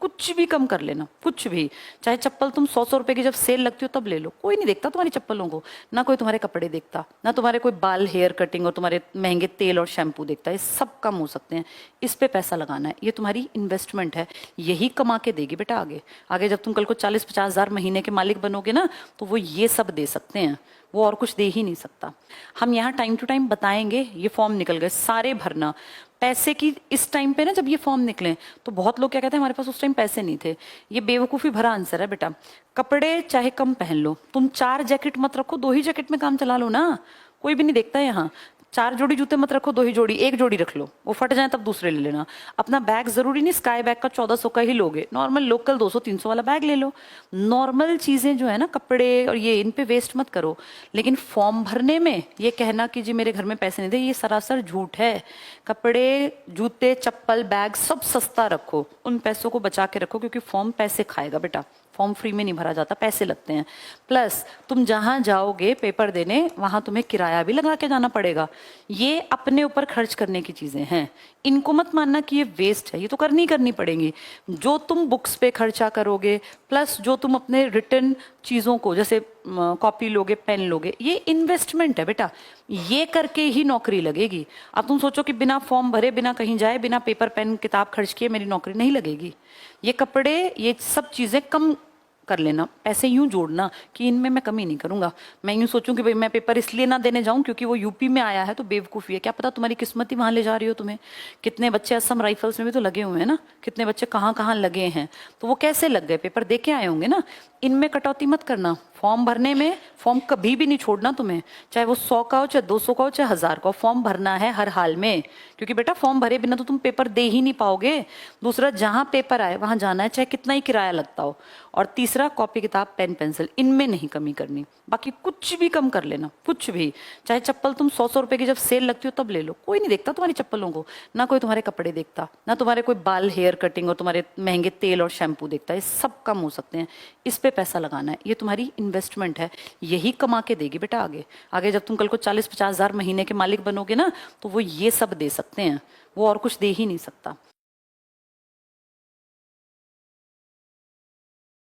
कुछ भी कम कर लेना, कुछ भी। चाहे चप्पल तुम 100-100 रुपए की जब सेल लगती हो तब ले लो, कोई नहीं देखता तुम्हारी चप्पलों को, ना कोई तुम्हारे कपड़े देखता, ना तुम्हारे कोई बाल हेयर कटिंग और तुम्हारे महंगे तेल और शैम्पू देखता है। ये सब कम हो सकते हैं, इस पे पैसा लगाना है, ये तुम्हारी इन्वेस्टमेंट है, यही कमा के देगी बेटा आगे। आगे जब तुम कल को 40-50 हजार महीने के मालिक बनोगे ना, तो वो ये सब दे सकते हैं, वो और कुछ दे ही नहीं सकता। हम यहाँ टाइम टू टाइम बताएंगे। ये फॉर्म निकल गए, सारे भरना पैसे की। इस टाइम पे ना जब ये फॉर्म निकले तो बहुत लोग क्या कहते हैं हमारे पास उस टाइम पैसे नहीं थे। ये बेवकूफ़ी भरा आंसर है बेटा। कपड़े चाहे कम पहन लो, तुम 4 जैकेट मत रखो, 2 ही जैकेट में काम चला लो ना, कोई भी नहीं देखता है यहाँ। 4 जोड़ी जूते मत रखो, 2 ही जोड़ी, 1 जोड़ी रख लो, वो फट जाए तब दूसरे ले लेना। अपना बैग जरूरी नहीं स्काई बैग का 1400 का ही लोगे, नॉर्मल लोकल 200-300 वाला बैग ले लो। नॉर्मल चीजें जो है ना, कपड़े और ये, इन पे वेस्ट मत करो। लेकिन फॉर्म भरने में ये कहना कि जी मेरे घर में पैसे नहीं थे, ये सरासर झूठ है। कपड़े, जूते, चप्पल, बैग सब सस्ता रखो, उन पैसों को बचा के रखो, क्योंकि फॉर्म पैसे खाएगा बेटा। फॉर्म फ्री में नहीं भरा जाता, पैसे लगते हैं। प्लस तुम जहां जाओगे पेपर देने, वहां तुम्हें किराया भी लगा के जाना पड़ेगा। ये अपने ऊपर खर्च करने की चीजें हैं, इनको मत मानना कि ये वेस्ट है, ये तो करनी करनी पड़ेंगी। जो तुम बुक्स पे खर्चा करोगे, प्लस जो तुम अपने रिटर्न चीजों को, जैसे कॉपी लोगे, पेन लोगे, ये इन्वेस्टमेंट है बेटा, ये करके ही नौकरी लगेगी। अब तुम सोचो कि बिना फॉर्म भरे, बिना कहीं जाए, बिना पेपर पेन किताब खर्च किए मेरी नौकरी नहीं लगेगी। ये कपड़े, ये सब चीजें कम कर लेना, पैसे यूं जोड़ना कि इनमें मैं कमी नहीं करूंगा। मैं यूं सोचूं कि भाई मैं पेपर इसलिए ना देने जाऊं क्योंकि वो यूपी में आया है, तो बेवकूफ़ी है। क्या पता तुम्हारी किस्मत ही वहां ले जा रही हो तुम्हें। कितने बच्चे असम राइफल्स में भी तो लगे हुए हैं ना, कितने बच्चे कहाँ कहाँ लगे हैं, तो वो कैसे लग गए, पेपर दे के आए होंगे ना। इनमें कटौती मत करना। फॉर्म भरने में, फॉर्म कभी भी नहीं छोड़ना तुम्हें, चाहे वो 100 का हो, चाहे 200 का हो, चाहे 1000 का हो, फॉर्म भरना है हर हाल में। क्योंकि बेटा फॉर्म भरे बिना तो तुम पेपर दे ही नहीं पाओगे। दूसरा, जहां पेपर आए वहां जाना है, चाहे कितना ही किराया लगता हो। और तीसरा, कॉपी किताब पेन पेंसिल, इनमें नहीं कमी करनी। बाकी कुछ भी कम कर लेना, कुछ भी। चाहे चप्पल तुम 100-100 रुपए की जब सेल लगती हो तब ले लो, कोई नहीं देखता तुम्हारी चप्पलों को, ना कोई तुम्हारे कपड़े देखता, ना तुम्हारे कोई बाल हेयर कटिंग और तुम्हारे महंगे तेल और शैम्पू देखता है। ये सब कम हो सकते हैं, इस पे पैसा लगाना है, ये तुम्हारी इन्वेस्टमेंट है, यही कमा के देगी बेटा आगे। आगे जब तुम कल को 40-50 हजार महीने के मालिक बनोगे ना, तो वो ये सब दे सकते हैं, वो और कुछ दे ही नहीं सकता।